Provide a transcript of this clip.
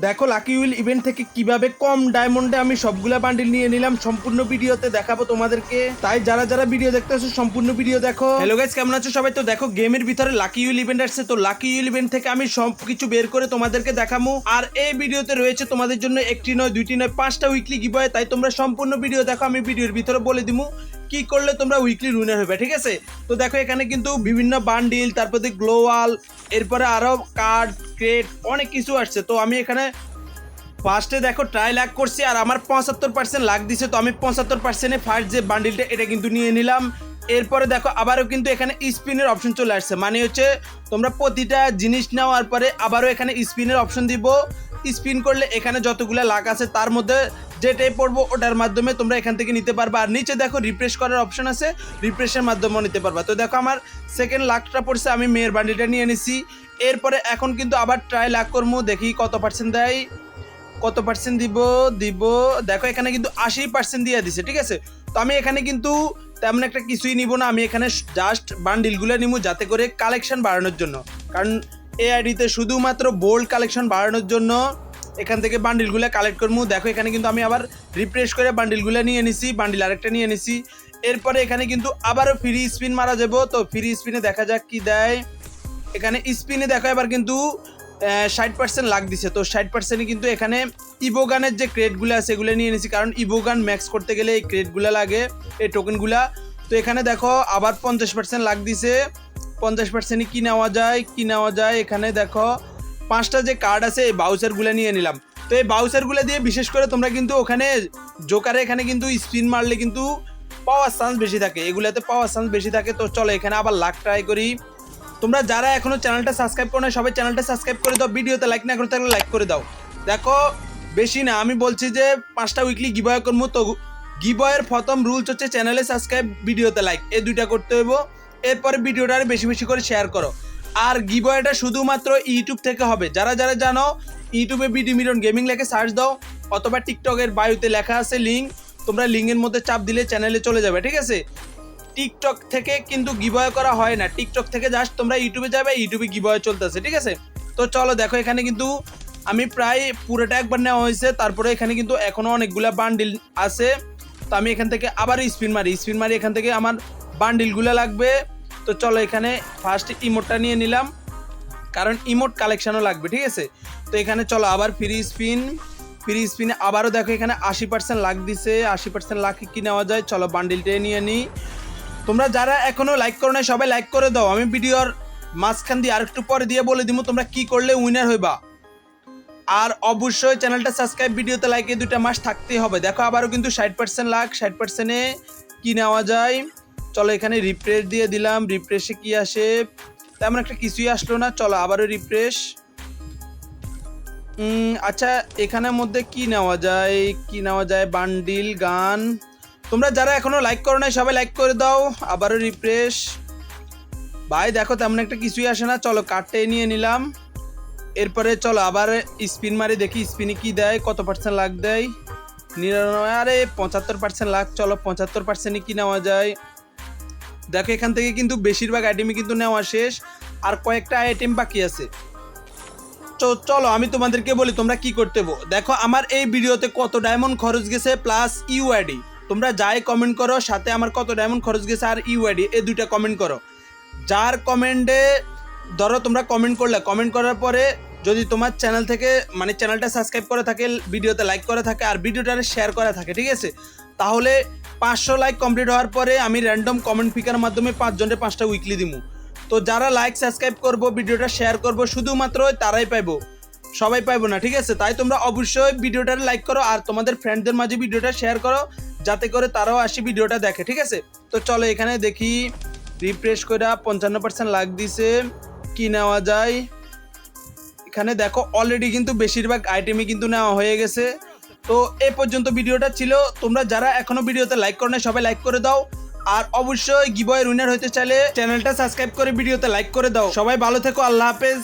দেখো lucky will event থেকে কিভাবে কম ডায়মন্ডে আমি সবগুলা বান্ডিল নিয়ে নিলাম, সম্পূর্ণ ভিডিওতে দেখাবো তোমাদেরকে। তাই যারা যারা ভিডিও দেখতে আসো সম্পূর্ণ ভিডিও দেখো। হ্যালো গাইস, কেমন আছো সবাই? তো দেখো গেমের ভিতরে লাকি উইল ইভেন্ট আসছে, তো লাকি উইল ইভেন্ট থেকে আমি সবকিছু বের করে তোমাদেরকে দেখাবো। আর এই ভিডিওতে রয়েছে তোমাদের জন্য একটি নয়, দুইটি নয়, 5টা উইকলি গিভওয়ে। তাই তোমরা সম্পূর্ণ ভিডিও দেখো, আমি ভিডিওর ভিতরে বলে দিমু কি করলে তোমরা উইকলি উইনার হবে, ঠিক আছে? তো দেখো এখানে কিন্তু বিভিন্ন বান্ডিল, তারপরে গ্লোয়াল, এরপরে আরো কার্ড, ক্রেট, অনেক কিছু আসছে। তো আমি এখানে ফার্স্টে দেখো ট্রাই লাক করছি আর আমার 75% লাক দিছে, তো আমি 75%-এ ফার্স্ট যে বান্ডিলটা এটা কিন্তু নিয়ে নিলাম। এরপরে দেখো আবারও কিন্তু এখানে স্পিনের অপশন চলে আসছে, মানে হচ্ছে তোমরা প্রতিটা জিনিস নেওয়ার পরে আবারও এখানে স্পিনের অপশন দিব। স্পিন করলে এখানে যতগুলো লাক আছে তার মধ্যে যেটাই পড়বো ওটার মাধ্যমে তোমরা এখান থেকে নিতে পারবা। আর নিচে দেখো রিফ্রেশ করার অপশন আছে, রিফ্রেশের মাধ্যমেও নিতে পারবা। তো দেখো আমার সেকেন্ড লাকটা পড়ছে, আমি মেয়ের বান্ডিলটা নিয়ে নিছি। এরপরে এখন কিন্তু আবার ট্রাই লাক করবো, দেখি কত পার্সেন্ট দেয়, কত পার্সেন্ট দিব। দেখো এখানে কিন্তু 80% দিয়ে দিছে, ঠিক আছে? তো আমি এখানে কিন্তু তেমন একটা কিছুই নিব না, আমি এখানে জাস্ট বান্ডিলগুলো নিব যাতে করে কালেকশন বাড়ানোর জন্য, কারণ এই আইডিতে শুধুমাত্র বোল্ড কালেকশন বাড়ানোর জন্য এখান থেকে বান্ডিলগুলো কালেক্ট করবো। দেখো এখানে কিন্তু আমি আবার রিফ্রেশ করে বান্ডিলগুলো নিয়ে নিছি, বান্ডিল আরেকটা নিয়ে নিছি। এরপরে এখানে কিন্তু আবারও ফ্রি স্পিন মারা যাবো, তো ফ্রি স্পিনে দেখা যাক কি দেয়। এখানে স্পিনে দেখো এবার কিন্তু 60% লাগ দিছে, তো 60%-এ কিন্তু এখানে ইভোগানের যে ক্রেটগুলো আছে এগুলো নিয়ে নিয়েছি, কারণ ইভোগান ম্যাক্স করতে গেলে এই ক্রেটগুলো লাগে, এই টোকেনগুলা। তো এখানে দেখো আবার 50% লাগ দিছে, 50%-এ কি নেওয়া যায়। এখানে দেখো 5টা যে কার্ড আছে এই বাউচারগুলো নিয়ে নিলাম। তো এই বাউচারগুলো দিয়ে বিশেষ করে তোমরা কিন্তু ওখানে জোকারে এখানে কিন্তু স্পিন মারলে কিন্তু পাওয়ার চান্স বেশি থাকে, এগুলোতে পাওয়ার চান্স বেশি থাকে। তো চলো এখানে আবার লাক ট্রাই করি। তোমরা যারা এখনো চ্যানেলটা সাবস্ক্রাইব করো না সবাই চ্যানেলটা সাবস্ক্রাইব করে দাও, ভিডিওতে লাইক না করে থাকলে লাইক করে দাও। দেখো বেশি না, আমি বলছি যে 5টা উইকলি গিভওয়ে করবো, তো গিভওয়ের প্রথম রুলস হচ্ছে চ্যানেলে সাবস্ক্রাইব, ভিডিওতে লাইক, এই দুইটা করতে হইব। এরপরে ভিডিওটা আরো বেশি বেশি করে শেয়ার করো। আর গিভওয়েটা শুধুমাত্র ইউটিউব থেকে হবে, যারা যারা জানো ইউটিউবে বিডি মিলন গেমিং লেখে সার্চ দাও, অথবা টিকটকের বায়োতে লেখা আছে লিঙ্ক, তোমরা লিঙ্কের মধ্যে চাপ দিলে চ্যানেলে চলে যাবে, ঠিক আছে? টিকটক থেকে কিন্তু গিভওয়ে করা হয় না, টিকটক থেকে জাস্ট তোমরা ইউটিউবে যাবে, ইউটিউবে গিভওয়ে চলতেছে, ঠিক আছে? তো চলো দেখো এখানে কিন্তু আমি প্রায় পুরোটা একবার নেওয়া হয়েছে, তারপরে এখানে কিন্তু এখনো অনেকগুলা বান্ডিল আছে। তো আমি এখান থেকে আবার স্পিন মারি, এখান থেকে আমার বান্ডিলগুলো লাগবে। তো চলো এখানে ফার্স্ট ইমোটটা নিয়ে নিলাম, কারণ ইমোট কালেকশনও লাগবে, ঠিক আছে? তো এখানে চলো আবার ফ্রি স্পিনে আবারও দেখো এখানে 80% লাগ দিছে, 80% লাখে কি নেওয়া যায়, চলো বান্ডিলটা নিয়ে নিই। তোমরা যারা এখনো লাইক করো না সবাই লাইক করে দাও, আমি ভিডিওর মাঝখান দিয়ে আরেকটু পরে দিয়ে বলে দিব তোমরা কি করলে উইনার হইবা। আর অবশ্যই চ্যানেলটা সাবস্ক্রাইব, ভিডিওতে লাইকে 2টা মাস থাকতেই হবে। দেখো আবারও কিন্তু 60% লাখ, 60%-এ কি নেওয়া যায়, চলো এখানে রিফ্রেশ দিয়ে দিলাম। রিফ্রেশে কি আসে, তেমন একটা কিছুই আসলো না, চলো আবারও রিফ্রেশ। আচ্ছা এখানের মধ্যে কি নেওয়া যায়, বান্ডিল, গান। তোমরা যারা এখনো লাইক করো নাই সবাই লাইক করে দাও, আবারও রিফ্রেশ। ভাই দেখো তেমন একটা কিছুই আসে না, চলো কার্ডটাই নিয়ে নিলাম। এরপরে চলো আবার স্পিন মারি, দেখি স্পিনে কি দেয়, কত পার্সেন্ট লাগ দেয়। 99, আরে 75% লাগ, চলো 75%-এ কি নেওয়া যায়। দেখো এখান থেকে কিন্তু বেশিরভাগ আইটেমই কিন্তু নেওয়া শেষ, আর কয়েকটা আইটেম বাকি আছে। তো চলো আমি তোমাদেরকে বলি তোমরা কি করতে হবে। দেখো আমার এই ভিডিওতে কত ডায়মন্ড খরচ গেছে প্লাস ইউআইডি, তোমরা যাই কমেন্ট করো সাথে আমার কত ডায়মন্ড খরচ গেছে আর ইউআইডি, এই দুইটা কমেন্ট করো। যার কমেন্টে ধরো তোমরা কমেন্ট করলে, কমেন্ট করার পরে যদি তোমার চ্যানেল থেকে মানে চ্যানেলটা সাবস্ক্রাইব করা থাকে, ভিডিওতে লাইক করা থাকে আর ভিডিওটা শেয়ার করা থাকে, ঠিক আছে? তাহলে 500 লাইক কমপ্লিট হওয়ার পরে আমি র্যান্ডম কমেন্ট পিকার মাধ্যমে 5 জনের 5টা উইকলি দিব। তো যারা লাইক সাবস্ক্রাইব করবো, ভিডিওটা শেয়ার করবো, শুধুমাত্র তারাই পাইবো, সবাই পাইবো না, ঠিক আছে? তাই তোমরা অবশ্যই ভিডিওটা লাইক করো আর তোমাদের ফ্রেন্ডদের মাঝে ভিডিওটা শেয়ার করো, যাতে করে তারাও আসি ভিডিওটা দেখে, ঠিক আছে? তো চলো এখানে দেখি রিফ্রেশ করে 55% লাগ দিছে, কি নেওয়া যায়। এখানে দেখো অলরেডি কিন্তু বেশিরভাগ আইটেমই কিন্তু নেওয়া হয়ে গেছে। তো এই পর্যন্ত ভিডিওটা ছিল, তোমরা যারা এখনো ভিডিওতে লাইক করো না সবাই লাইক করে দাও। আর অবশ্যই গিভওয়ে উইনার হতে চাইলে চ্যানেলটা সাবস্ক্রাইব করে ভিডিওতে লাইক করে দাও। সবাই ভালো থেকো, আল্লাহ হাফেজ।